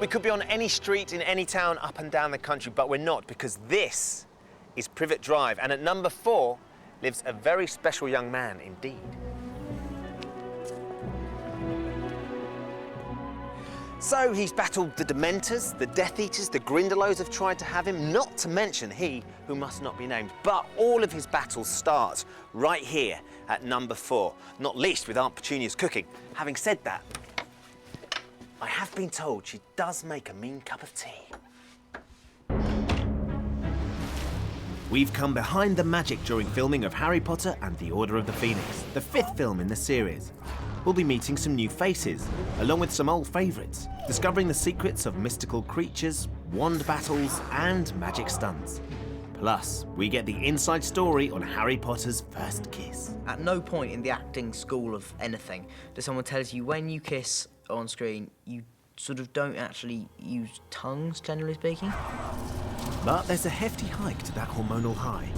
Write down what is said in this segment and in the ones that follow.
We could be on any street in any town up and down the country, but we're not, because this is Privet Drive, and at number 4 lives a very special young man indeed. So he's battled the Dementors, the Death Eaters, the Grindylows have tried to have him, not to mention he who must not be named. But all of his battles start right here at number 4, not least with Aunt Petunia's cooking. Having said that, I have been told she does make a mean cup of tea. We've come behind the magic during filming of Harry Potter and the Order of the Phoenix, the 5th film in the series. We'll be meeting some new faces, along with some old favourites, discovering the secrets of mystical creatures, wand battles, and magic stunts. Plus, we get the inside story on Harry Potter's first kiss. At no point in the acting school of anything does someone tell you when you kiss on screen, you sort of don't actually use tongues, generally speaking. But there's a hefty hike to that hormonal high.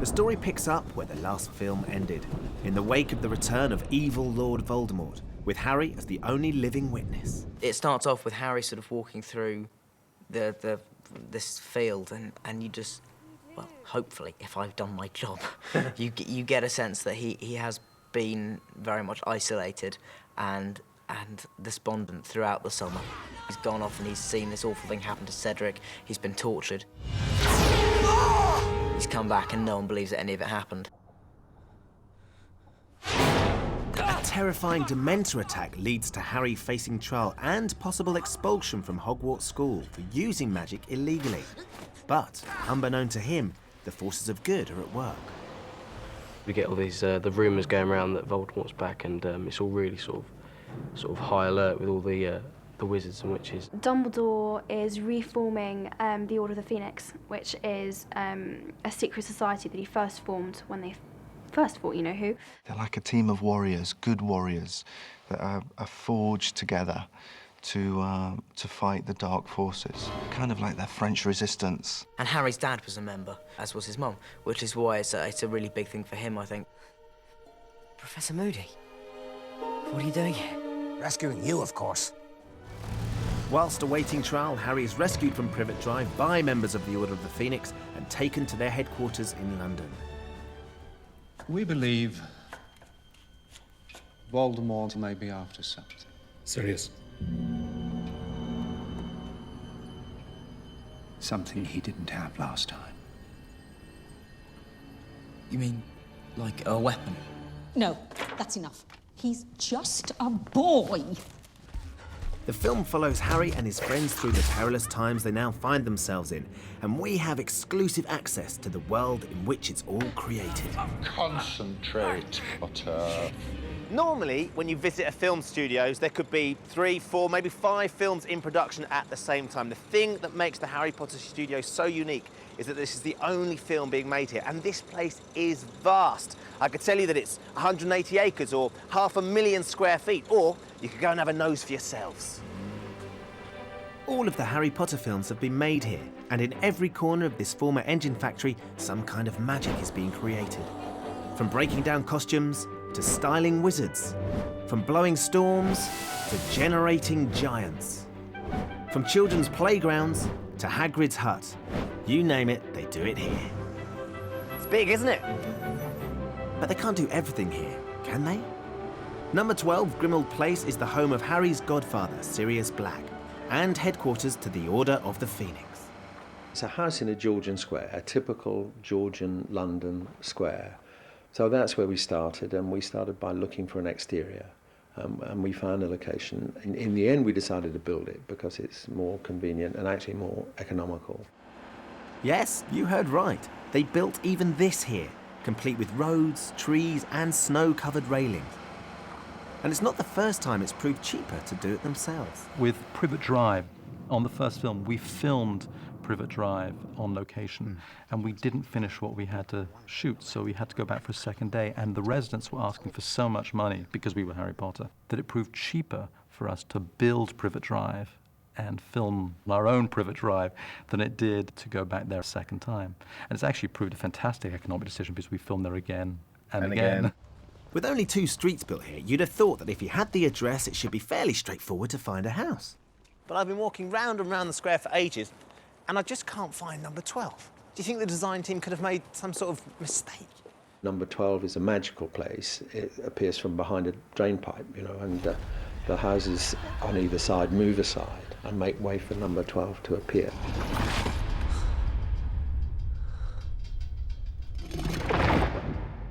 The story picks up where the last film ended, in the wake of the return of evil Lord Voldemort, with Harry as the only living witness. It starts off with Harry sort of walking through this field, and you just, well, hopefully, if I've done my job, you get a sense that he has been very much isolated and despondent throughout the summer. He's gone off and he's seen this awful thing happen to Cedric. He's been tortured. He's come back and no one believes that any of it happened. A terrifying Dementor attack leads to Harry facing trial and possible expulsion from Hogwarts School for using magic illegally. But, unbeknown to him, the forces of good are at work. We get all these the rumours going around that Voldemort's back, and it's all really sort of high alert with all the wizards and witches. Dumbledore is reforming the Order of the Phoenix, which is a secret society that he first formed when they first fought you know who. They're like a team of warriors, good warriors, that are forged together to fight the dark forces. Kind of like their French resistance. And Harry's dad was a member, as was his mum, which is why it's a really big thing for him, I think. Professor Moody, what are you doing here? Rescuing you, of course. Whilst awaiting trial, Harry is rescued from Privet Drive by members of the Order of the Phoenix and taken to their headquarters in London. We believe Voldemort may be after something. Serious? Something he didn't have last time. You mean, like a weapon? No, that's enough. He's just a boy. The film follows Harry and his friends through the perilous times they now find themselves in, and we have exclusive access to the world in which it's all created. Concentrate, Potter. Normally, when you visit a film studios, there could be 3, 4, maybe 5 films in production at the same time. The thing that makes the Harry Potter studio so unique is that this is the only film being made here, and this place is vast. I could tell you that it's 180 acres or 500,000 square feet, or you could go and have a nose for yourselves. All of the Harry Potter films have been made here, and in every corner of this former engine factory, some kind of magic is being created. From breaking down costumes to styling wizards, from blowing storms to generating giants. From children's playgrounds to Hagrid's hut. You name it, they do it here. It's big, isn't it? But they can't do everything here, can they? Number 12, Grimmauld Place, is the home of Harry's godfather, Sirius Black, and headquarters to the Order of the Phoenix. It's a house in a Georgian square, a typical Georgian London square. So that's where we started, and we started by looking for an exterior. And we found a location. In the end, we decided to build it because it's more convenient and actually more economical. Yes, you heard right. They built even this here, complete with roads, trees, and snow-covered railings. And it's not the first time it's proved cheaper to do it themselves. With Privet Drive, on the first film, we filmed Privet Drive on location, and we didn't finish what we had to shoot, so we had to go back for a second day, and the residents were asking for so much money, because we were Harry Potter, that it proved cheaper for us to build Privet Drive and film our own Privet Drive than it did to go back there a second time. And it's actually proved a fantastic economic decision because we filmed there again and again. With only 2 streets built here, you'd have thought that if you had the address, it should be fairly straightforward to find a house. but I've been walking round and round the square for ages, and I just can't find number 12. Do you think the design team could have made some sort of mistake? Number 12 is a magical place. It appears from behind a drain pipe, you know, and the houses on either side move aside and make way for number 12 to appear.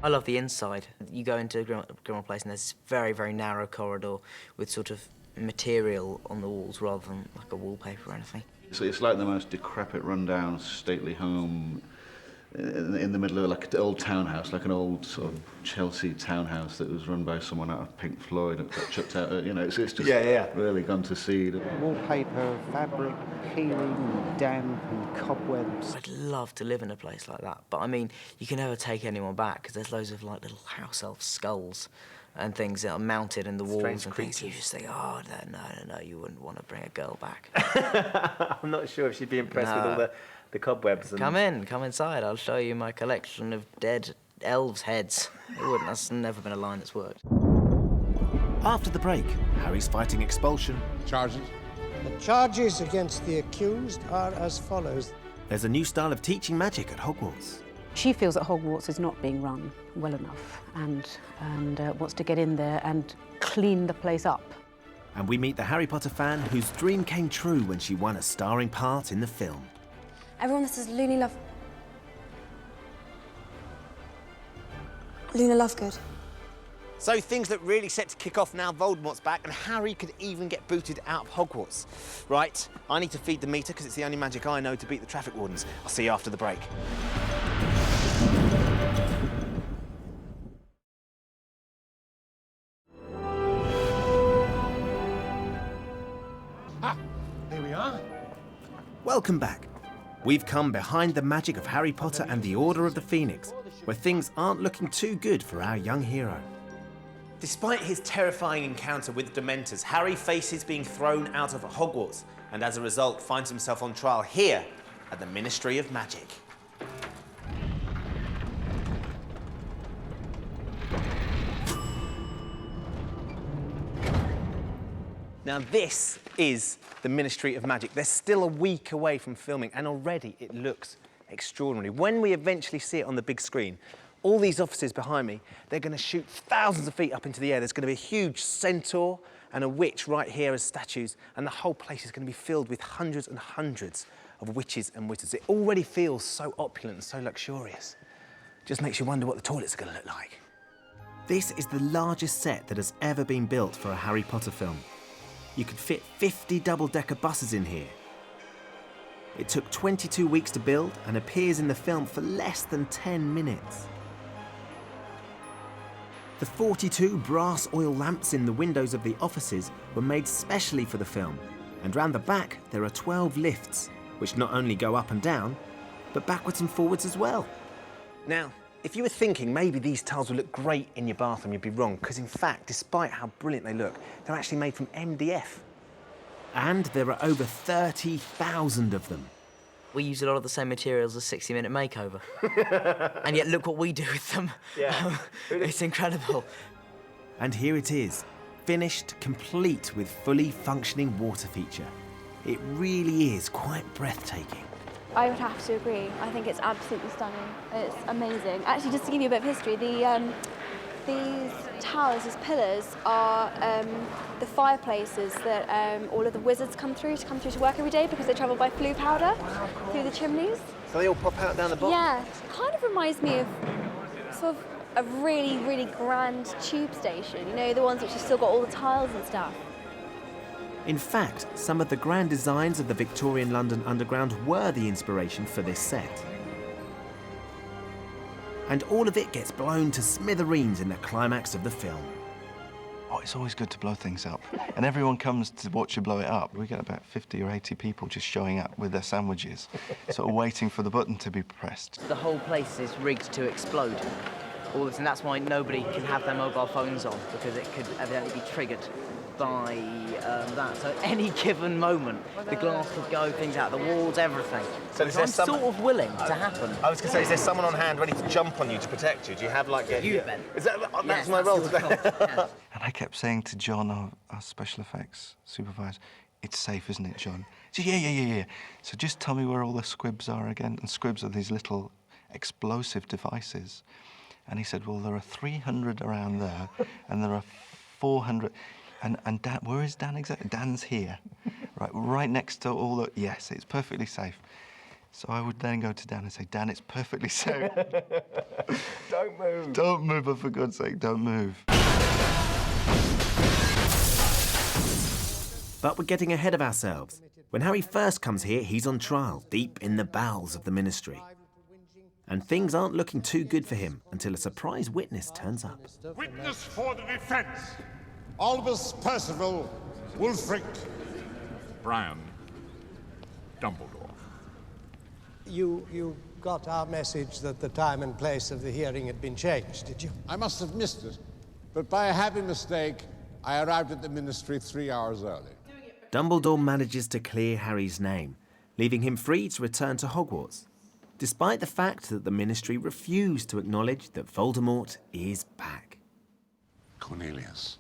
I love the inside. You go into Grimmauld Place and there's this very, very narrow corridor with sort of material on the walls rather than like a wallpaper or anything. So it's like the most decrepit, run-down, stately home in the middle of like an old townhouse, like an old sort of Chelsea townhouse that was run by someone out of Pink Floyd and got chucked out. You know, it's just really gone to seed. Wallpaper, fabric, peeling, damp and cobwebs. I'd love to live in a place like that, but I mean, you can never take anyone back because there's loads of like little house elf skulls and things that are mounted in the walls and things. You just think, oh, no, you wouldn't want to bring a girl back. I'm not sure if she'd be impressed with all the cobwebs. And... Come inside. I'll show you my collection of dead elves' heads. That's never been a line that's worked. After the break, Harry's fighting expulsion. Charges? The charges against the accused are as follows. There's a new style of teaching magic at Hogwarts. She feels that Hogwarts is not being run well enough and wants to get in there and clean the place up. And we meet the Harry Potter fan whose dream came true when she won a starring part in the film. Everyone that says Luna Lovegood. So things look really set to kick off now. Voldemort's back, and Harry could even get booted out of Hogwarts. Right, I need to feed the meter because it's the only magic I know to beat the traffic wardens. I'll see you after the break. Here we are. Welcome back. We've come behind the magic of Harry Potter and the Order of the Phoenix, where things aren't looking too good for our young hero. Despite his terrifying encounter with the Dementors, Harry faces being thrown out of Hogwarts and as a result finds himself on trial here at the Ministry of Magic. Now this is the Ministry of Magic. They're still a week away from filming and already it looks extraordinary. When we eventually see it on the big screen, all these offices behind me, they're going to shoot thousands of feet up into the air. There's going to be a huge centaur and a witch right here as statues, and the whole place is going to be filled with hundreds and hundreds of witches and wizards. It already feels so opulent and so luxurious. Just makes you wonder what the toilets are going to look like. This is the largest set that has ever been built for a Harry Potter film. You could fit 50 double-decker buses in here. It took 22 weeks to build and appears in the film for less than 10 minutes. The 42 brass oil lamps in the windows of the offices were made specially for the film, and round the back there are 12 lifts, which not only go up and down, but backwards and forwards as well. Now, if you were thinking maybe these tiles would look great in your bathroom, you'd be wrong, because in fact, despite how brilliant they look, they're actually made from MDF. And there are over 30,000 of them. We use a lot of the same materials as 60-Minute Makeover. And yet look what we do with them. Yeah. It's incredible. And here it is, finished, complete with fully functioning water feature. It really is quite breathtaking. I would have to agree. I think it's absolutely stunning. It's amazing. Actually, just to give you a bit of history, these towers, these pillars, are the fireplaces that all of the wizards come through to work every day because they travel by flue powder through the chimneys. So they all pop out down the bottom? Yeah. Kind of reminds me of sort of a really, really grand tube station. You know, the ones which have still got all the tiles and stuff. In fact, some of the grand designs of the Victorian London Underground were the inspiration for this set. And all of it gets blown to smithereens in the climax of the film. Oh, it's always good to blow things up. And everyone comes to watch you blow it up. We get about 50 or 80 people just showing up with their sandwiches, sort of waiting for the button to be pressed. The whole place is rigged to explode. All this, and that's why nobody can have their mobile phones on, because it could evidently be triggered by that. So at any given moment, the glass could go, things out the walls, everything. So I'm sort of willing to happen. I was going to say, is there someone on hand ready to jump on you to protect you? Do you have like a... You, Ben. Is that, Yes, that's my role today? Yeah. And I kept saying to John, our special effects supervisor, it's safe, isn't it, John? She said, yeah. So just tell me where all the squibs are again. And squibs are these little explosive devices. And he said, well, there are 300 around there, and there are 400. And Dan, where is Dan exactly? Dan's here, right next to all the... Yes, it's perfectly safe. So I would then go to Dan and say, Dan, it's perfectly safe. Don't move. Don't move, but for God's sake, don't move. But we're getting ahead of ourselves. When Harry first comes here, he's on trial, deep in the bowels of the Ministry. And things aren't looking too good for him until a surprise witness turns up. Witness for the defense. Albus Percival, Wulfric, Brian, Dumbledore. You got our message that the time and place of the hearing had been changed, did you? I must have missed it, but by a happy mistake, I arrived at the Ministry 3 hours early. Dumbledore manages to clear Harry's name, leaving him free to return to Hogwarts, despite the fact that the Ministry refused to acknowledge that Voldemort is back. Cornelius,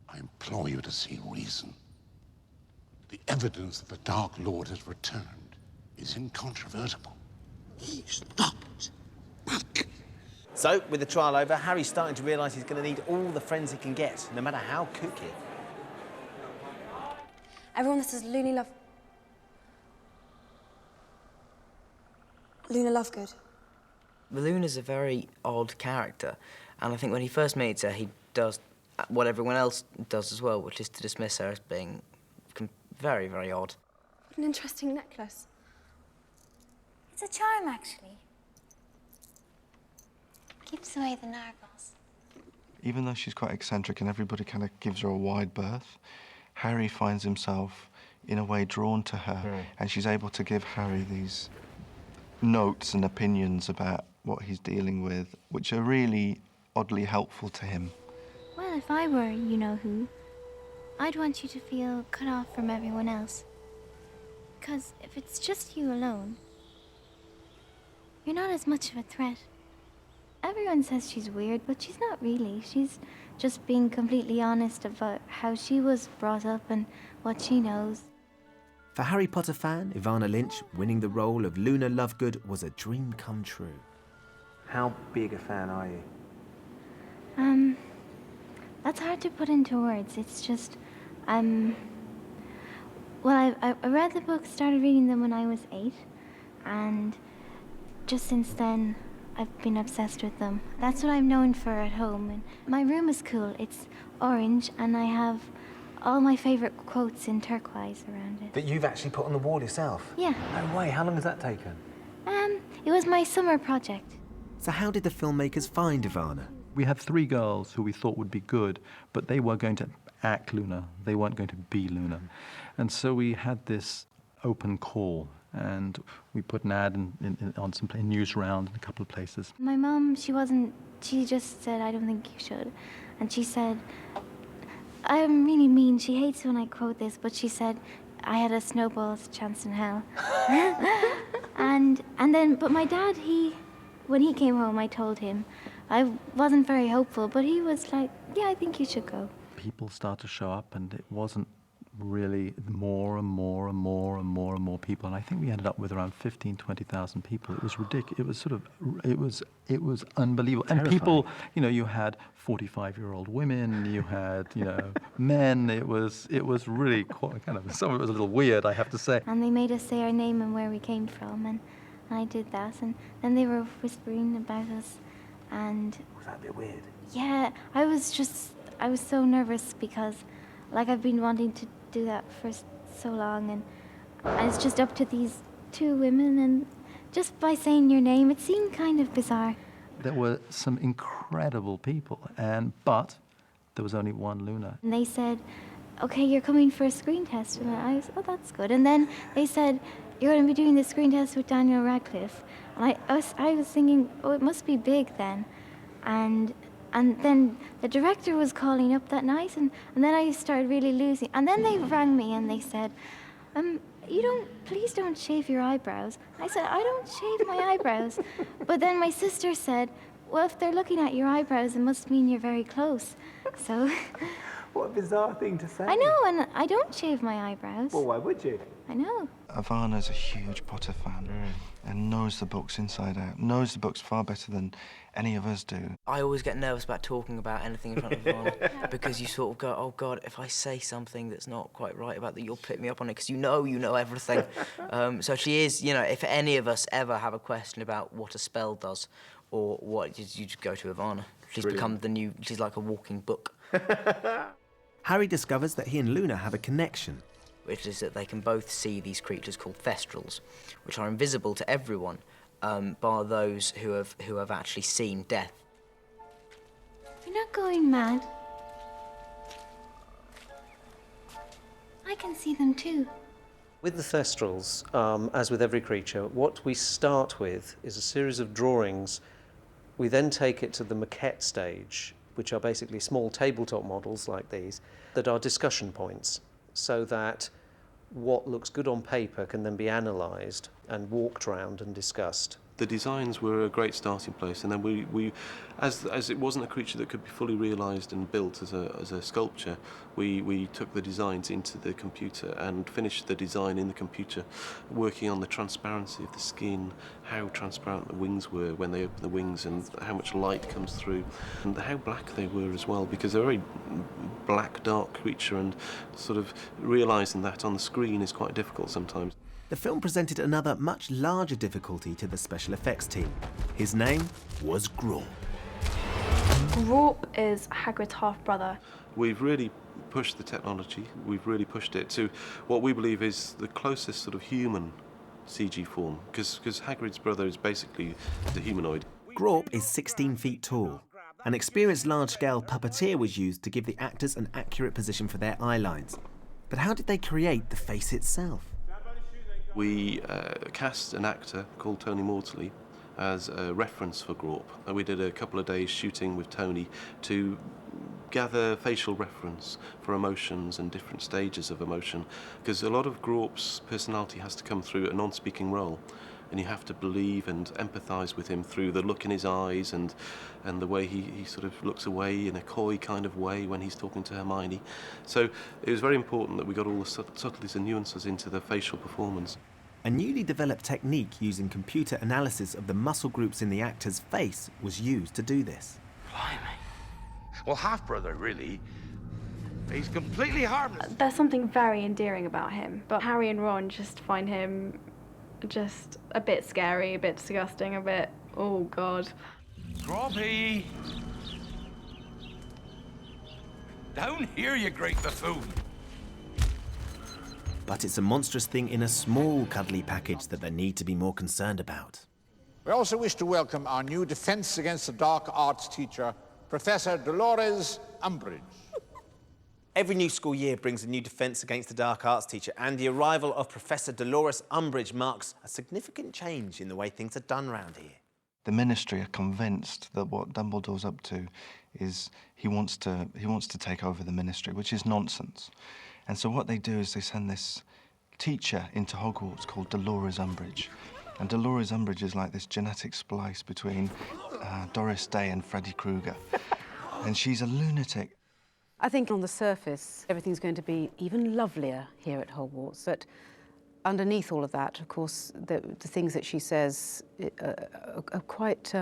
I implore you to see reason. The evidence that the Dark Lord has returned is incontrovertible. He's not back. So, with the trial over, Harry's starting to realise he's going to need all the friends he can get, no matter how kooky. Everyone that says Luna Lovegood. Luna's a very odd character, and I think when he first meets her, he does what everyone else does as well, which is to dismiss her as being very, very odd. What an interesting necklace. It's a charm, actually. Keeps away the narwhals. Even though she's quite eccentric and everybody kind of gives her a wide berth, Harry finds himself, in a way, drawn to her, and she's able to give Harry these notes and opinions about what he's dealing with, which are really oddly helpful to him. Well, if I were you-know-who, I'd want you to feel cut off from everyone else. Because if it's just you alone, you're not as much of a threat. Everyone says she's weird, but she's not really. She's just being completely honest about how she was brought up and what she knows. For Harry Potter fan Ivana Lynch, winning the role of Luna Lovegood was a dream come true. How big a fan are you? That's hard to put into words. It's just, well, I read the books, started reading them when I was 8, and just since then, I've been obsessed with them. That's what I'm known for at home. And my room is cool. It's orange, and I have all my favourite quotes in turquoise around it. That you've actually put on the wall yourself? Yeah. No way, how long has that taken? It was my summer project. So how did the filmmakers find Ivana? We had 3 girls who we thought would be good, but they were going to act Luna. They weren't going to be Luna. And so we had this open call, and we put an ad on some news round in a couple of places. My mum, she just said, I don't think you should. And she said, I'm really mean. She hates when I quote this, but she said, I had a snowball's chance in hell. and then, but my dad, when he came home, I told him. I wasn't very hopeful, but he was like, yeah, I think you should go. People start to show up, and it wasn't really more and more and more and more and more people. And I think we ended up with around 15,000, 20,000 people. It was ridiculous. It was sort of, it was unbelievable. Terrifying. And people, you had 45-year-old women, you had, men. It was really quite kind of, some of it was a little weird, I have to say. And they made us say our name and where we came from, and I did that. And then they were whispering about us, and... Was that a bit weird? Yeah, I was so nervous because, I've been wanting to do that for so long, and it's just up to these 2 women, and just by saying your name, it seemed kind of bizarre. There were some incredible people, but there was only one Luna. And they said, okay, you're coming for a screen test, and I was, oh, that's good. And then they said, you're going to be doing the screen test with Daniel Radcliffe. And I was thinking, oh, it must be big then. And then the director was calling up that night, and then I started really losing. And then they rang me and they said, please don't shave your eyebrows. I said, I don't shave my eyebrows. But then my sister said, well, if they're looking at your eyebrows, it must mean you're very close. So... What a bizarre thing to say. I know, and I don't shave my eyebrows. Well, why would you? I know. Ivana's a huge Potter fan and knows the books inside out, knows the books far better than any of us do. I always get nervous about talking about anything in front of Ivana because you sort of go, oh God, if I say something that's not quite right about that, you'll pick me up on it because you know everything. So she is, you know, if any of us ever have a question about what a spell does or what, you just go to Ivana. She's become she's like a walking book. Harry discovers that he and Luna have a connection. Which is that they can both see these creatures called Thestrals, which are invisible to everyone, bar those who have actually seen death. You're not going mad. I can see them too. With the Thestrals, as with every creature, what we start with is a series of drawings. We then take it to the maquette stage, which are basically small tabletop models like these, that are discussion points, so that what looks good on paper can then be analysed and walked around and discussed. The designs were a great starting place, and then we as it wasn't a creature that could be fully realised and built as a sculpture, we took the designs into the computer and finished the design in the computer, working on the transparency of the skin, how transparent the wings were when they open the wings, and how much light comes through, and how black they were as well, because they're a very black, dark creature, and sort of realising that on the screen is quite difficult sometimes. The film presented another much larger difficulty to the special effects team. His name was Graup. Graup is Hagrid's half-brother. We've really pushed the technology, we've really pushed it to what we believe is the closest sort of human CG form, because Hagrid's brother is basically the humanoid. Graup is 16 feet tall. An experienced large-scale puppeteer was used to give the actors an accurate position for their eye lines. But how did they create the face itself? We cast an actor called Tony Maudsley as a reference for Graup. We did a couple of days shooting with Tony to gather facial reference for emotions and different stages of emotion, because a lot of Graup's personality has to come through a non-speaking role, and you have to believe and empathise with him through the look in his eyes and the way he sort of looks away in a coy kind of way when he's talking to Hermione. So it was very important that we got all the subtleties and nuances into the facial performance. A newly developed technique using computer analysis of the muscle groups in the actor's face was used to do this. Well, half-brother, really. He's completely harmless. There's something very endearing about him, but Harry and Ron just find him just a bit scary, a bit disgusting, a bit, oh God. Robbie! Down here, you great buffoon! But it's a monstrous thing in a small, cuddly package that they need to be more concerned about. We also wish to welcome our new Defence Against the Dark Arts teacher, Professor Dolores Umbridge. Every new school year brings a new defence against the dark arts teacher, and the arrival of Professor Dolores Umbridge marks a significant change in the way things are done around here. The Ministry are convinced that what Dumbledore's up to is he wants to take over the Ministry, which is nonsense. And so what they do is they send this teacher into Hogwarts called Dolores Umbridge. And Dolores Umbridge is like this genetic splice between Doris Day and Freddy Krueger. And she's a lunatic. I think on the surface, everything's going to be even lovelier here at Hogwarts, but underneath all of that, of course, the things that she says are quite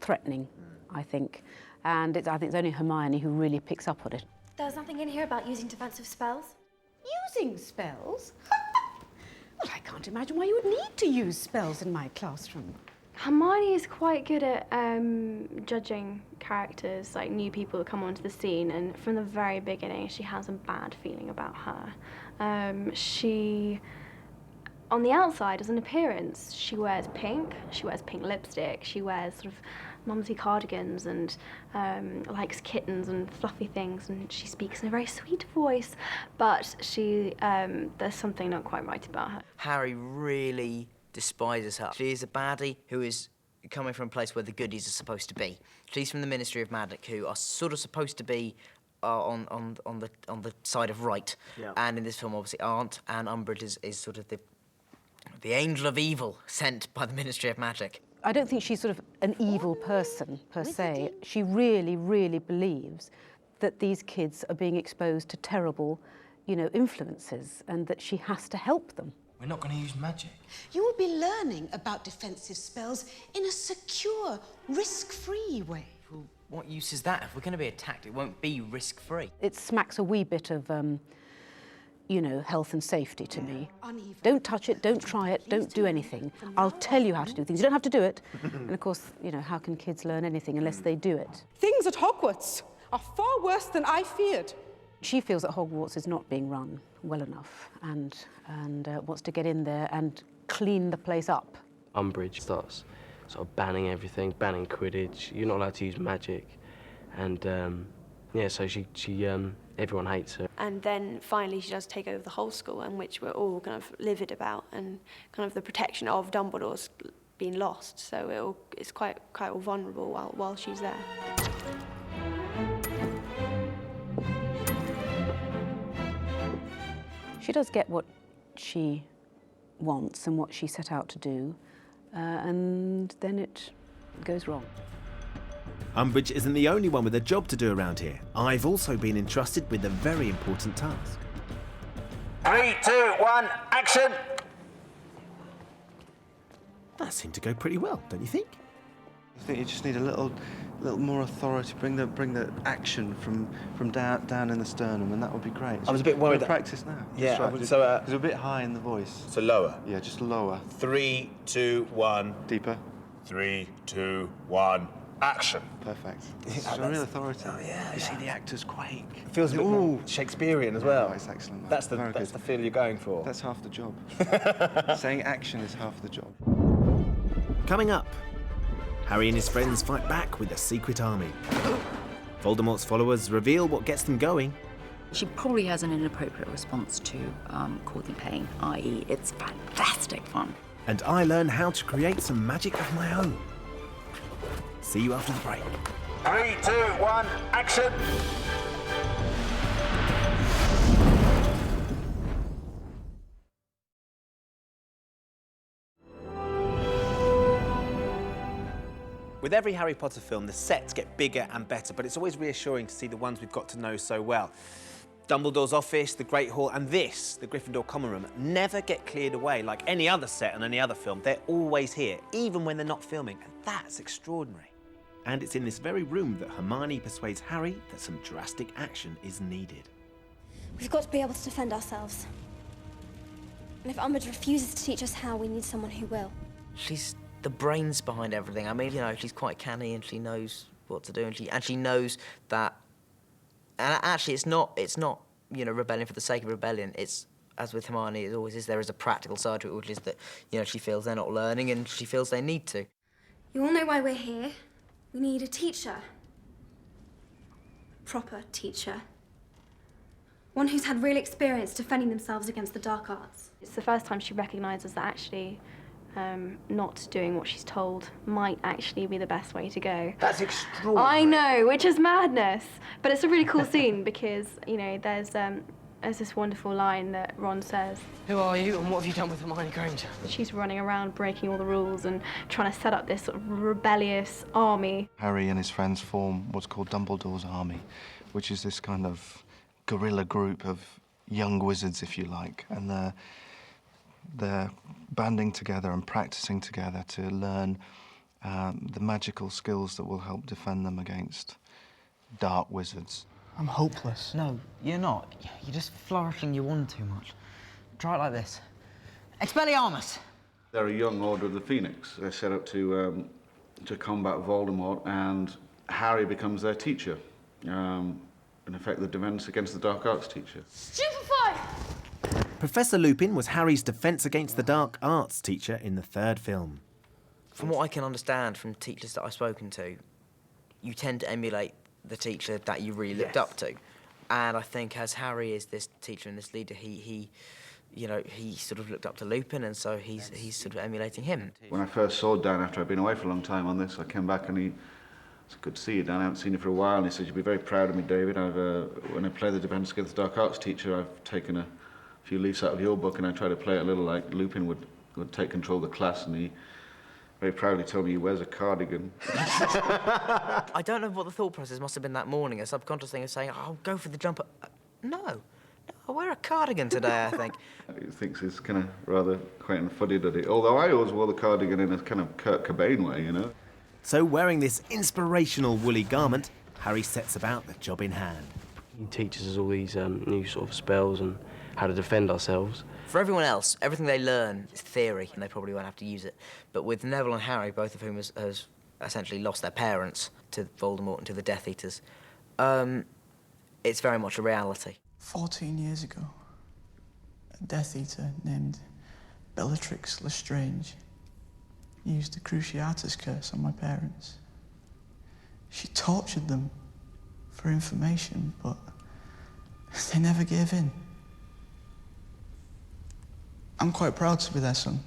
threatening, I think. And I think it's only Hermione who really picks up on it. There's nothing in here about using defensive spells. Using spells? Well, I can't imagine why you would need to use spells in my classroom. Hermione is quite good at judging characters, like new people that come onto the scene, and from the very beginning she has a bad feeling about her. She, on the outside, as an appearance, she wears pink lipstick, she wears sort of mumsy cardigans and likes kittens and fluffy things, and she speaks in a very sweet voice, but there's something not quite right about her. Harry really despises her. She is a baddie who is coming from a place where the goodies are supposed to be. She's from the Ministry of Magic, who are sort of supposed to be on the side of Wright, and in this film obviously aren't. And Umbridge is sort of the angel of evil sent by the Ministry of Magic. I don't think she's sort of an evil person per se. She really, really believes that these kids are being exposed to terrible, you know, influences, and that she has to help them. We're not going to use magic. You will be learning about defensive spells in a secure, risk-free way. Well, what use is that? If we're going to be attacked, it won't be risk-free. It smacks a wee bit of, you know, health and safety to me. Don't touch it, don't try it, don't do anything. I'll tell you how to do things. You don't have to do it. And of course, you know, how can kids learn anything unless they do it? Things at Hogwarts are far worse than I feared. She feels that Hogwarts is not being run well enough and wants to get in there and clean the place up. Umbridge starts sort of banning everything, banning Quidditch. You're not allowed to use magic. And, yeah, so she everyone hates her. And then finally she does take over the whole school, and which we're all kind of livid about, and kind of the protection of Dumbledore's been lost. So it's quite vulnerable while she's there. She does get what she wants and what she set out to do, and then it goes wrong. Umbridge isn't the only one with a job to do around here. I've also been entrusted with a very important task. 3, 2, 1, action! That seemed to go pretty well, don't you think? I think you just need a little more authority. Bring the action from down in the sternum, and that would be great. I was a bit worried. We'll practice now. Yeah. Because we're a bit high in the voice. So lower. Yeah, just lower. 3, 2, 1. Deeper. 3, 2, 1. Action. Perfect. It's a real authority. Oh yeah. You see the actors quake. It feels a bit more Shakespearean as well. Oh, it's excellent. That's the feel you're going for. That's half the job. Saying action is half the job. Coming up, Harry and his friends fight back with a secret army. Voldemort's followers reveal what gets them going. She probably has an inappropriate response to causing pain, i.e. it's fantastic fun. And I learn how to create some magic of my own. See you after the break. 3, 2, 1, action! With every Harry Potter film, the sets get bigger and better, but it's always reassuring to see the ones we've got to know so well. Dumbledore's office, the Great Hall, and this, the Gryffindor Common Room, never get cleared away like any other set on any other film. They're always here, even when they're not filming, and that's extraordinary. And it's in this very room that Hermione persuades Harry that some drastic action is needed. We've got to be able to defend ourselves. And if Umbridge refuses to teach us how, we need someone who will. She's the brains behind everything. I mean, you know, she's quite canny and she knows what to do, and she knows that. And actually, it's not you know, rebellion for the sake of rebellion. It's, as with Hermione, it always is. There is a practical side to it, which is that, you know, she feels they're not learning and she feels they need to. You all know why we're here. We need a teacher. Proper teacher. One who's had real experience defending themselves against the dark arts. It's the first time she recognises that actually not doing what she's told might actually be the best way to go. That's extraordinary. I know, which is madness. But it's a really cool scene because, you know, there's this wonderful line that Ron says. Who are you and what have you done with Hermione Granger? She's running around breaking all the rules and trying to set up this sort of rebellious army. Harry and his friends form what's called Dumbledore's army, which is this kind of guerrilla group of young wizards, if you like, and they're banding together and practicing together to learn the magical skills that will help defend them against dark wizards. I'm hopeless. No, you're not. You're just flourishing your wand too much. Try it like this. Expelliarmus! They're a young Order of the Phoenix. They're set up to combat Voldemort, and Harry becomes their teacher. In effect, the defense against the dark arts teacher. Stupefy! Professor Lupin was Harry's defense against the dark arts teacher in the third film. From what I can understand from teachers that I've spoken to, you tend to emulate the teacher that you really looked up to. And I think as Harry is this teacher and this leader, he sort of looked up to Lupin, and so he's sort of emulating him. When I first saw Dan after I'd been away for a long time on this, I came back and it's good to see you, Dan. I haven't seen you for a while. And he said, you'll be very proud of me, David. When I play the defense against the dark arts teacher, I've taken a few leaves out of your book and I try to play it a little like Lupin would take control of the class, and very proudly told me he wears a cardigan. I don't know what the thought process must have been that morning, a subconscious thing of saying, I'll go for the jumper. No, I'll wear a cardigan today, I think. He thinks he's kind of rather quite a fuddy-duddy, although I always wore the cardigan in a kind of Kurt Cobain way, you know? So wearing this inspirational woolly garment, Harry sets about the job in hand. He teaches us all these new sort of spells and how to defend ourselves. For everyone else, everything they learn is theory, and they probably won't have to use it. But with Neville and Harry, both of whom has essentially lost their parents to Voldemort and to the Death Eaters, it's very much a reality. 14 years ago, a Death Eater named Bellatrix Lestrange used the Cruciatus curse on my parents. She tortured them for information, but they never gave in. I'm quite proud to be their son.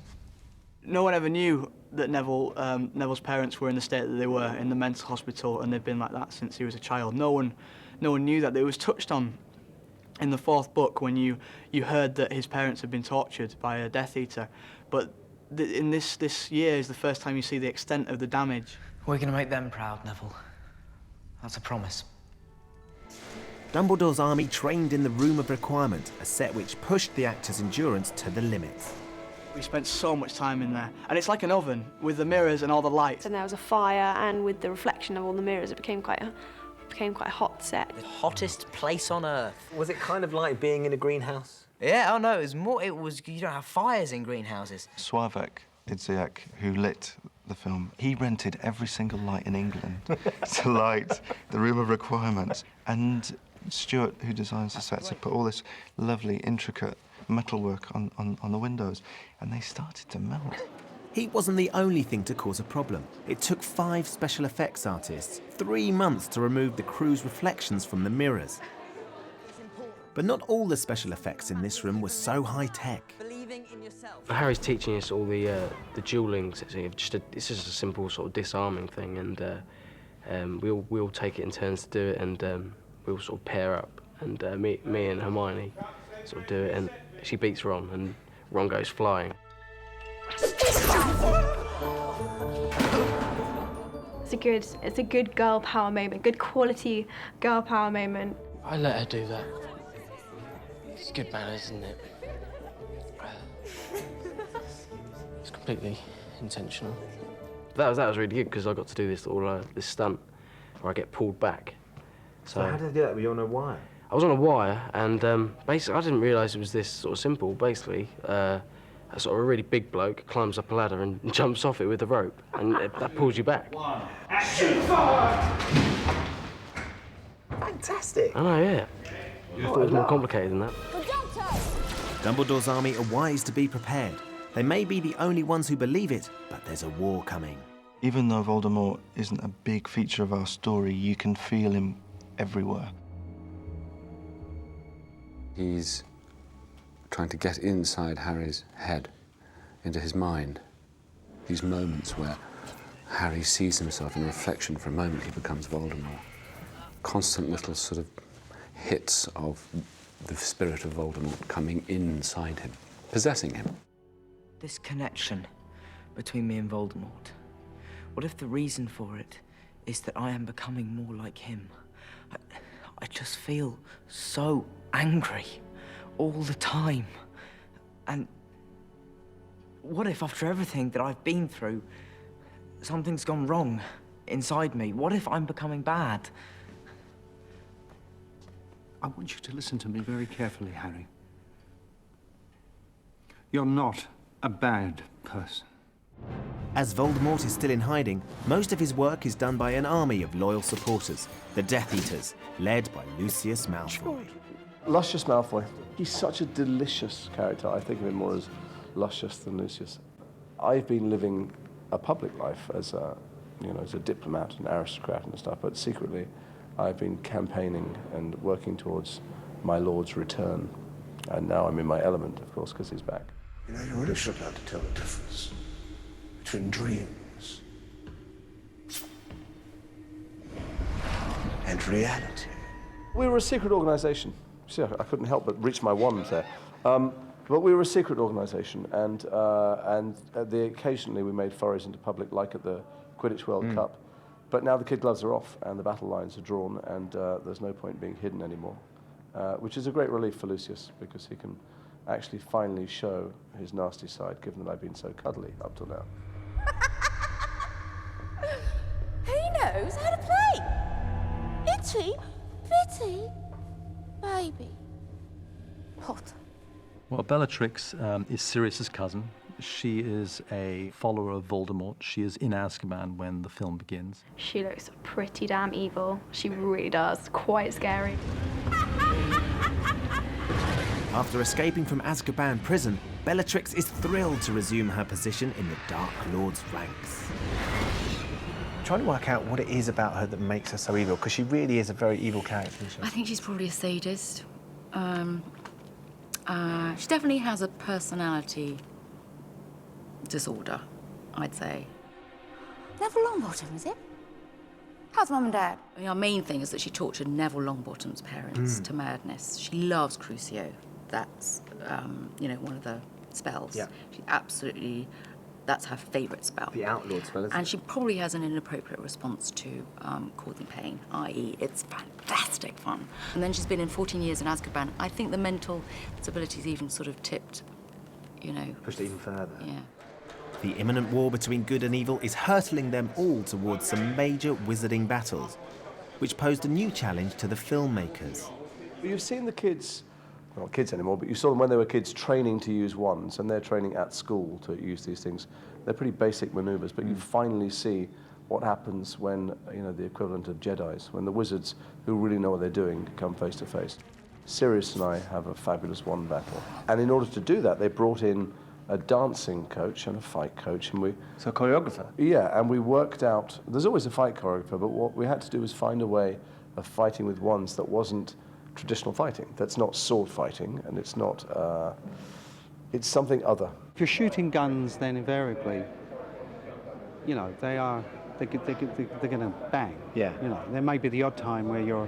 No one ever knew that Neville's parents were in the state that they were, in the mental hospital, and they've been like that since he was a child. No one knew that. It was touched on in the 4th book when you heard that his parents had been tortured by a Death Eater. But in this year is the first time you see the extent of the damage. We're going to make them proud, Neville. That's a promise. Dumbledore's army trained in the Room of Requirement, a set which pushed the actors' endurance to the limits. We spent so much time in there, and it's like an oven with the mirrors and all the lights. And there was a fire, and with the reflection of all the mirrors, it became quite a hot set. The hottest place on earth. Was it kind of like being in a greenhouse? Yeah, oh no, you don't have fires in greenhouses. Sławek Idziak, who lit the film, he rented every single light in England to light the Room of Requirements. And Stuart, who designs the sets, had put all this lovely, intricate metalwork on the windows, and they started to melt. Heat wasn't the only thing to cause a problem. It took 5 special effects artists 3 months to remove the crew's reflections from the mirrors. But not all the special effects in this room were so high-tech. Harry's teaching us all the dueling. It's just a simple sort of disarming thing, and we all take it in turns to do it, and we all sort of pair up, and me and Hermione sort of do it, and she beats Ron, and Ron goes flying. It's a good girl power moment, good quality girl power moment. I let her do that. It's good manners, isn't it? It's completely intentional. That was really good because I got to do this stunt where I get pulled back. So how did I do that? Were you on a wire? I was on a wire, and basically I didn't realise it was this sort of simple. Basically, a sort of a really big bloke climbs up a ladder and jumps off it with a rope, and that pulls you back. Action! Fantastic! I know, yeah. I thought it was more complicated than that. Dumbledore's army are wise to be prepared. They may be the only ones who believe it, but there's a war coming. Even though Voldemort isn't a big feature of our story, you can feel him everywhere. He's trying to get inside Harry's head, into his mind. These moments where Harry sees himself in reflection for a moment, he becomes Voldemort. Constant little sort of hits of the spirit of Voldemort coming inside him, possessing him. This connection between me and Voldemort, what if the reason for it is that I am becoming more like him? I just feel so angry all the time. And what if after everything that I've been through, something's gone wrong inside me? What if I'm becoming bad? I want you to listen to me very carefully, Harry. You're not a bad person. As Voldemort is still in hiding, most of his work is done by an army of loyal supporters, the Death Eaters, led by Lucius Malfoy. Luscious Malfoy. He's such a delicious character. I think of him more as luscious than Lucius. I've been living a public life as a diplomat, an aristocrat and stuff, but secretly I've been campaigning and working towards my lord's return. And now I'm in my element, of course, because he's back. You know, you really should learn to tell the difference between dreams and reality. We were a secret organisation. See, I couldn't help but reach my wand there. But we were a secret organisation, and occasionally we made forays into public, like at the Quidditch World Cup. But now the kid gloves are off, and the battle lines are drawn, and there's no point being hidden anymore, which is a great relief for Lucius, because he can actually finally show his nasty side, given that I've been so cuddly up till now. He knows how to play. Itty, bitty, baby. Potter. Well, Bellatrix is Sirius's cousin. She is a follower of Voldemort. She is in Azkaban when the film begins. She looks pretty damn evil. She really does. Quite scary. After escaping from Azkaban prison, Bellatrix is thrilled to resume her position in the Dark Lord's ranks. I'm trying to work out what it is about her that makes her so evil, because she really is a very evil character, isn't she? I think she's probably a sadist. She definitely has a personality disorder, I'd say. Neville Longbottom, is it? How's Mum and Dad? I mean, our main thing is that she tortured Neville Longbottom's parents to madness. She loves Crucio. That's, you know, one of the spells. Yeah. She absolutely, that's her favourite spell. The outlawed spell, isn't And it? she probably has an inappropriate response to causing pain, i.e. it's fantastic fun. And then she's been in 14 years in Azkaban. I think the mental disability's even sort of tipped, you know. Pushed it even further. Yeah. The imminent war between good and evil is hurtling them all towards some major wizarding battles, which posed a new challenge to the filmmakers. You've seen the kids, well, not kids anymore, but you saw them when they were kids training to use wands, and they're training at school to use these things. They're pretty basic maneuvers, but you finally see what happens when, you know, the equivalent of Jedis, when the wizards who really know what they're doing come face to face. Sirius and I have a fabulous wand battle, and in order to do that, they brought in a dancing coach and a fight coach, and So a choreographer? Yeah, and we worked out, there's always a fight choreographer, but what we had to do was find a way of fighting with wands that wasn't traditional fighting, that's not sword fighting, and it's not, it's something other. If you're shooting guns, then invariably, you know, they're going to bang. Yeah. You know, there may be the odd time where you're,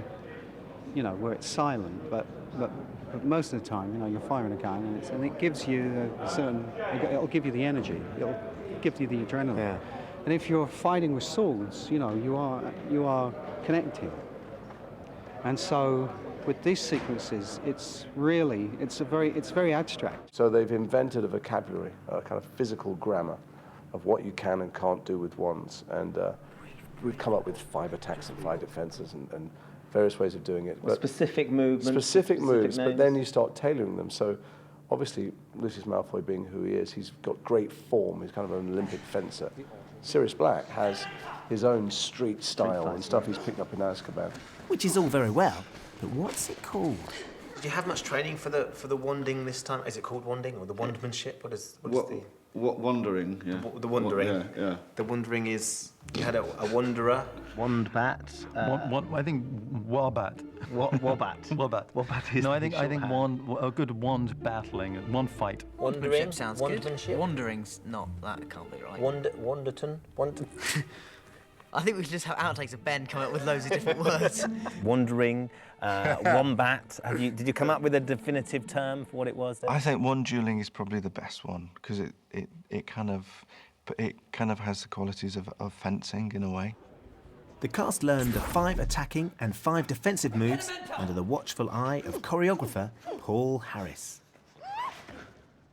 you know, where it's silent, but most of the time, you know, you're firing a gun, and it gives you a certain, it'll give you the energy, it'll give you the adrenaline. Yeah. And if you're fighting with swords, you know, you are connecting. And so with these sequences, it's very abstract. So they've invented a vocabulary, a kind of physical grammar of what you can and can't do with wands, and we've come up with 5 attacks and 5 defenses and various ways of doing it. But specific movements. Specific moves, names. but then you start tailoring them. So obviously, Lucius Malfoy being who he is, he's got great form. He's kind of an Olympic fencer. Sirius Black has his own street style and stuff he's picked up in Azkaban. Which is all very well, but what's it called? Did you have much training for the wanding this time? Is it called wanding or the wandmanship? What is the... Wandering, yeah. The wandering. Yeah. The wandering is, you had a wanderer. Wandbat. I think Warbat. Warbat. Warbat. Warbat is No, I think shorthand. a good wand battling, one fight. Wandering sounds good. Wandmanship? Wandering's not, that can't be right. Wanderton? I think we should just have outtakes of Ben coming up with loads of different words. Wandering, wombat. Did you come up with a definitive term for what it was? Then? I think wand dueling is probably the best one, because it kind of has the qualities of fencing in a way. The cast learned the 5 attacking and 5 defensive moves under the watchful eye of choreographer Paul Harris.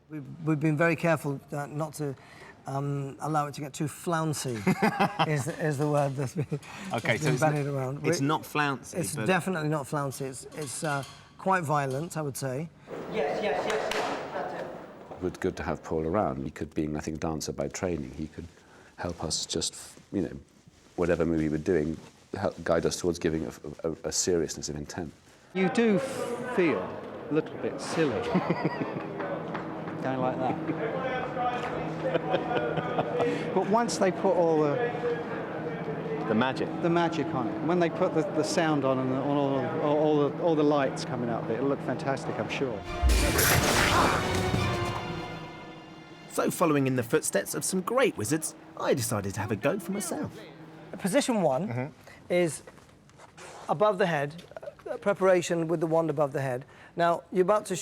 We've been very careful not to allow it to get too flouncy, is the word that's been, bandied around. It's not flouncy. It's definitely not flouncy. It's quite violent, I would say. Yes. It was good to have Paul around. He could, being, I think, dancer by training, he could help us just, you know, whatever move we were doing, help guide us towards giving a seriousness of intent. You do feel a little bit silly. Going like that. But once they put all the magic on it, when they put the sound on and all the lights coming out of it, it'll look fantastic, I'm sure. So, following in the footsteps of some great wizards, I decided to have a go for myself. Position 1 is above the head, preparation with the wand above the head. Now, you're about to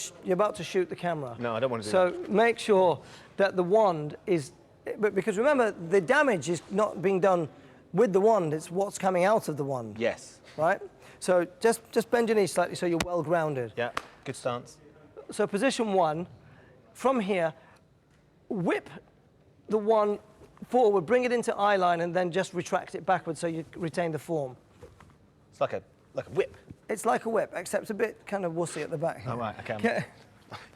shoot the camera. No, I don't want to do so that. make sure that the wand is... But because remember, the damage is not being done with the wand, it's what's coming out of the wand. Yes. Right? So just bend your knees slightly so you're well grounded. Yeah, good stance. So position 1, from here, whip the wand forward, bring it into eye line, and then just retract it backwards so you retain the form. It's like a whip. It's like a whip, except a bit kind of wussy at the back here. Oh, right, okay.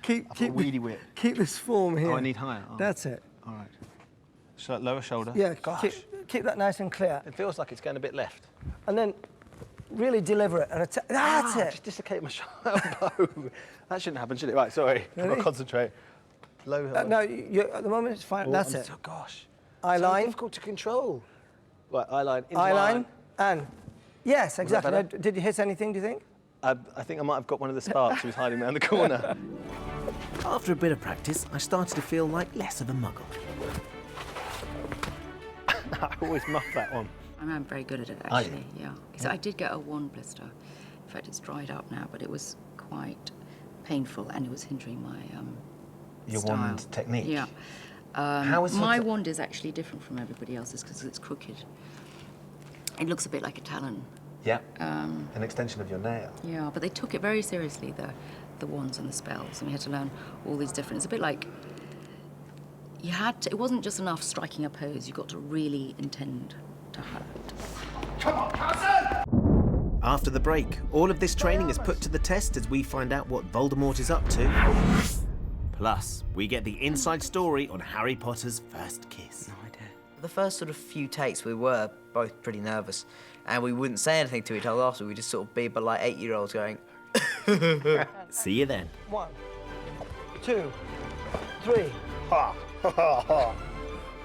Keep a weedy whip. Keep this form here. Oh, I need higher. Oh. That's it. All right. So lower shoulder. Yeah, gosh. Keep that nice and clear. It feels like it's going a bit left. And then really deliver it and attack. That's it. I just dislocated my elbow. That shouldn't happen, should it? Right, sorry. I've got to concentrate. Low. No, at the moment it's fine. That's it. Oh, gosh. Eye line. So difficult to control. Right, eye line. Eye line. And yes, exactly. Did you hit anything, do you think? I think I might have got one of the sparks who was hiding around the corner. After a bit of practice, I started to feel like less of a muggle. I always muff that one. I'm very good at it, actually, yeah. So I did get a wand blister. In fact, it's dried up now, but it was quite painful and it was hindering my Your style. wand technique? Yeah. How is my wand is actually different from everybody else's because it's crooked. It looks a bit like a talon. Yeah, an extension of your nail. Yeah, but they took it very seriously, the wands and the spells, and we had to learn all these different... It's a bit like... You had to... It wasn't just enough striking a pose, you got to really intend to hurt. Come on, cousin! After the break, all of this training is put to the test as we find out what Voldemort is up to. Plus, we get the inside story on Harry Potter's first kiss. No idea. The first sort of few takes, we were both pretty nervous, and we wouldn't say anything to each other after. We'd just sort of be but like 8-year-olds going... See you then. 1, 2, 3.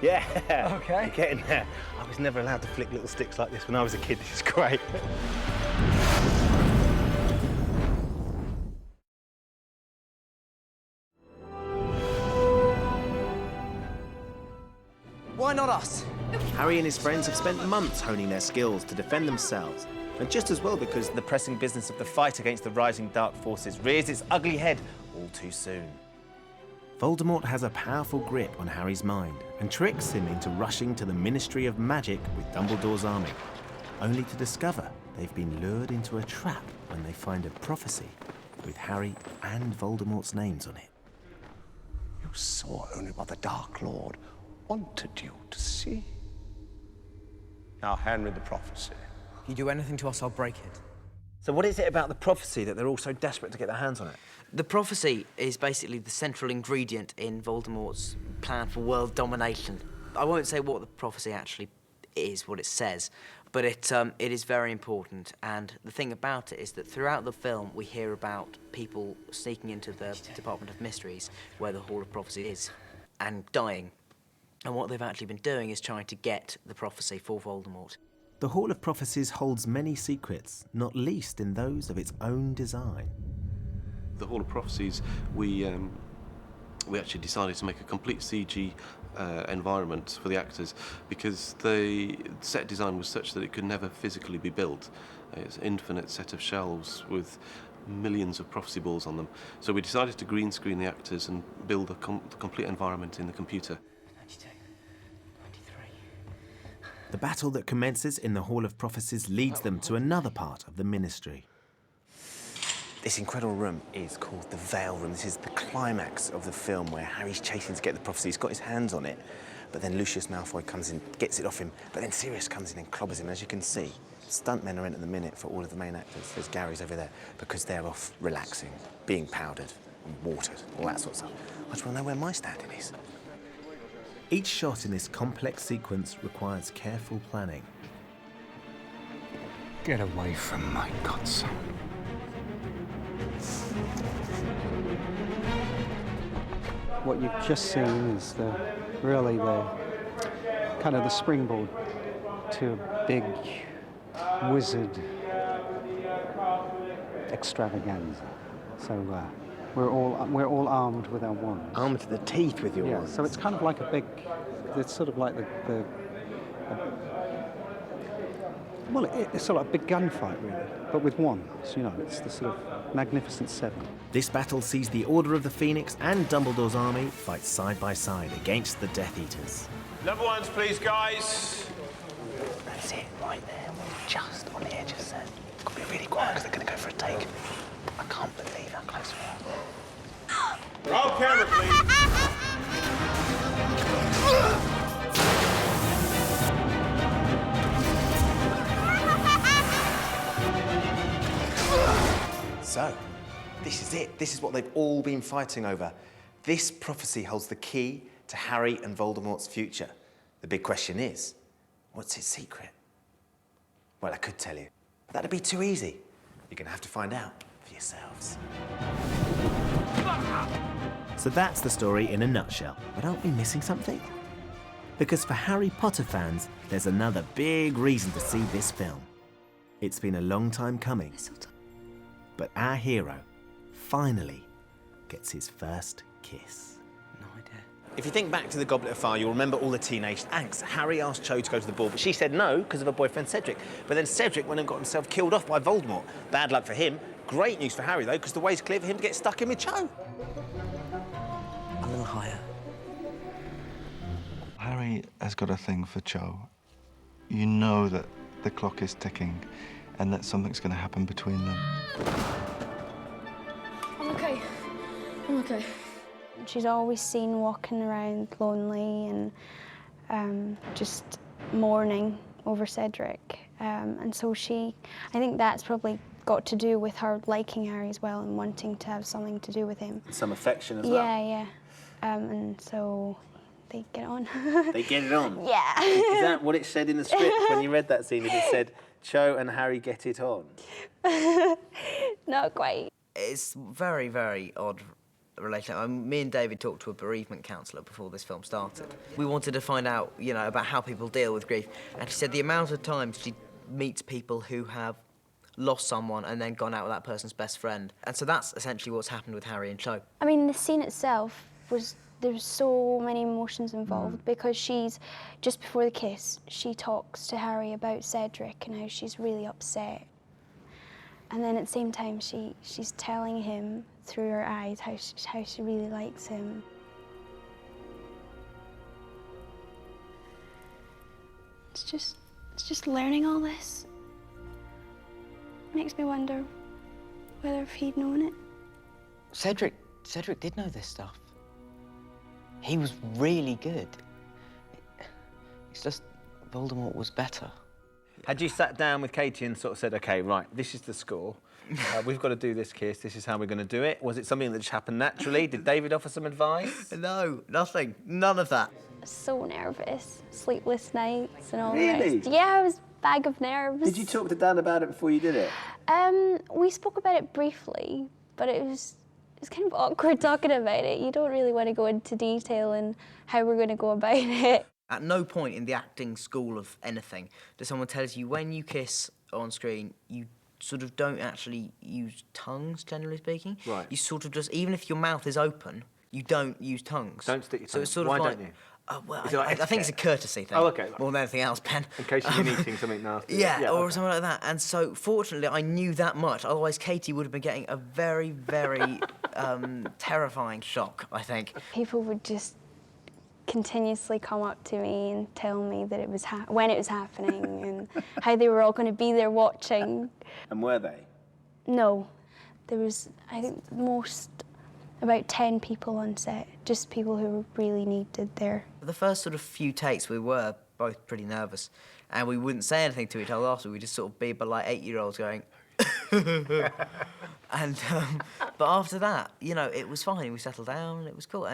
Yeah. Okay. You're getting there. I was never allowed to flick little sticks like this when I was a kid. This is great. Why not us? Harry and his friends have spent months honing their skills to defend themselves. And just as well because the pressing business of the fight against the rising dark forces rears its ugly head all too soon. Voldemort has a powerful grip on Harry's mind and tricks him into rushing to the Ministry of Magic with Dumbledore's army, only to discover they've been lured into a trap when they find a prophecy with Harry and Voldemort's names on it. You saw only what the Dark Lord wanted you to see. Now hand me the prophecy. If you do anything to us, I'll break it. So what is it about the prophecy that they're all so desperate to get their hands on it? The prophecy is basically the central ingredient in Voldemort's plan for world domination. I won't say what the prophecy actually is, what it says, but it is very important. And the thing about it is that throughout the film, we hear about people sneaking into the Department of Mysteries, where the Hall of Prophecy is, and dying. And what they've actually been doing is trying to get the prophecy for Voldemort. The Hall of Prophecies holds many secrets, not least in those of its own design. The Hall of Prophecies, we actually decided to make a complete CG environment for the actors because the set design was such that it could never physically be built. It's an infinite set of shelves with millions of prophecy balls on them. So we decided to green screen the actors and build the complete environment in the computer. The battle that commences in the Hall of Prophecies leads them to another part of the Ministry. This incredible room is called the Veil Room. This is the climax of the film where Harry's chasing to get the prophecy. He's got his hands on it, but then Lucius Malfoy comes in, gets it off him, but then Sirius comes in and clobbers him. As you can see, stuntmen are in at the minute for all of the main actors. There's Gary's over there, because they're off relaxing, being powdered and watered, all that sort of stuff. I just want to know where my standing is. Each shot in this complex sequence requires careful planning. Get away from my godson. What you've just seen is really the kind of the springboard to a big wizard extravaganza. So we're all armed with our wands. Armed to the teeth with your wands. So it's kind of like a big. It's sort of like Well, it's sort of a big gunfight, really, but with wands, you know, it's the sort of Magnificent Seven. This battle sees the Order of the Phoenix and Dumbledore's army fight side by side against the Death Eaters. Level ones, please, guys. That's it, right there. We're just on the edge of set. Got to be really quiet because they're going to go for a take. I can't believe how close we are. Roll camera, please. So, this is it. This is what they've all been fighting over. This prophecy holds the key to Harry and Voldemort's future. The big question is, what's its secret? Well, I could tell you, but that'd be too easy. You're going to have to find out for yourselves. So that's the story in a nutshell. But aren't we missing something? Because for Harry Potter fans, there's another big reason to see this film. It's been a long time coming. But our hero finally gets his first kiss. If you think back to the Goblet of Fire, you'll remember all the teenage angst. Harry asked Cho to go to the ball, but she said no because of her boyfriend Cedric. But then Cedric went and got himself killed off by Voldemort. Bad luck for him. Great news for Harry, though, because the way's clear for him to get stuck in with Cho. A little higher. Harry has got a thing for Cho. You know that the clock is ticking and that something's going to happen between them. I'm okay. I'm okay. She's always seen walking around lonely and just mourning over Cedric. And so I think that's probably got to do with her liking Harry as well and wanting to have something to do with him. Some affection as well. Yeah. And so they get on. They get it on? Yeah. Is that what it said in the script when you read that scene? It said, Cho and Harry get it on? Not quite. It's very, very odd relationship. Me and David talked to a bereavement counsellor before this film started. We wanted to find out, you know, about how people deal with grief. And she said the amount of times she meets people who have lost someone and then gone out with that person's best friend. And so that's essentially what's happened with Harry and Cho. I mean, the scene itself there's so many emotions involved because just before the kiss, she talks to Harry about Cedric and how she's really upset. And then at the same time, she's telling him through her eyes how she really likes him. It's just learning all this. Makes me wonder whether if he'd known it. Cedric did know this stuff. He was really good. It's just Voldemort was better. Had you sat down with Katie and sort of said, OK, right, this is the score. We've got to do this kiss. This is how we're going to do it. Was it something that just happened naturally? Did David offer some advice? No, nothing. None of that. So nervous. Sleepless nights and all Really? the rest. Yeah, I was a bag of nerves. Did you talk to Dan about it before you did it? We spoke about it briefly, but it was kind of awkward talking about it. You don't really want to go into detail and how we're going to go about it. At no point in the acting school of anything does someone tell you when you kiss on screen, you sort of don't actually use tongues, generally speaking. Right. You sort of just, even if your mouth is open, you don't use tongues. Don't stick your tongue. So it's sort Why of like, don't you? Well, Is it like I think it's a courtesy thing. Oh, OK. More than anything else, Ben. In case you've been eating something nasty. Yeah, or okay. something like that. And so, fortunately, I knew that much. Otherwise, Katie would have been getting a very, very terrifying shock, I think. People would just continuously come up to me and tell me that it was when it was happening and how they were all going to be there watching. And were they? No. There was, I think, about 10 people on set, just people who were really needed there. The first sort of few takes, we were both pretty nervous, and we wouldn't say anything to each other after. We'd just sort of be like 8-year-olds going, and but after that, you know, it was fine. We settled down, and it was cool.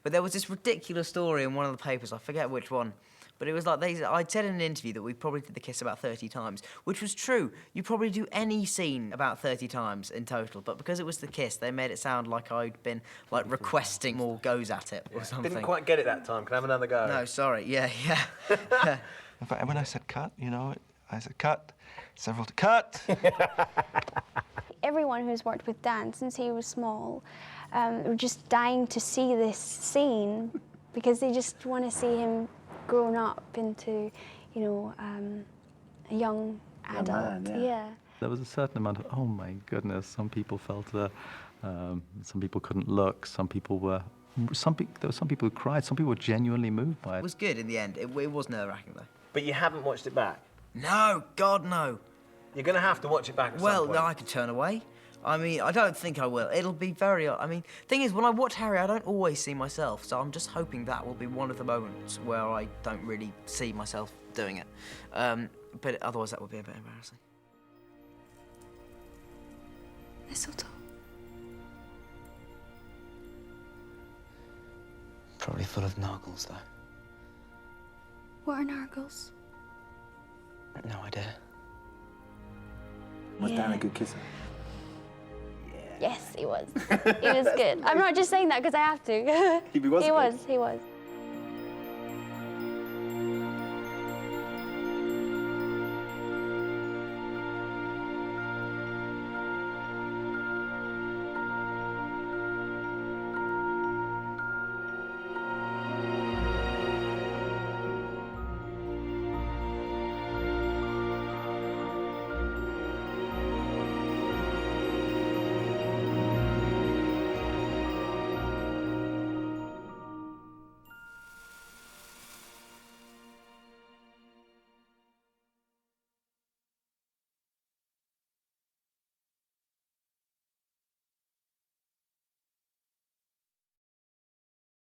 But there was this ridiculous story in one of the papers. I forget which one. But it was like I'd said in an interview that we probably did the kiss about 30 times, which was true. You probably do any scene about 30 times in total, but because it was the kiss, they made it sound like I'd been like requesting more goes at it or something. Didn't quite get it that time. Can I have another go? No, sorry. Yeah. In fact, when I said cut, you know, I said cut, several cut. Everyone who's worked with Dan since he was small were just dying to see this scene because they just want to see him grown up into, you know, a young adult. Yeah. There was a certain amount of, oh my goodness, some people felt some people couldn't look, there were some people who cried, some people were genuinely moved by it. It was good in the end. It was nerve-wracking, though. But you haven't watched it back? No, God, no. You're going to have to watch it back at some point. Well, no, I could turn away. I mean, I don't think I will. It'll be very... I mean, thing is, when I watch Harry, I don't always see myself, so I'm just hoping that will be one of the moments where I don't really see myself doing it. But otherwise, that would be a bit embarrassing. Mistletoe. Probably full of nargles, though. What are nargles? No idea. Was Dan a good kisser? Yes, he was. He was good. I'm not just saying that because I have to. He was He good. was. He was.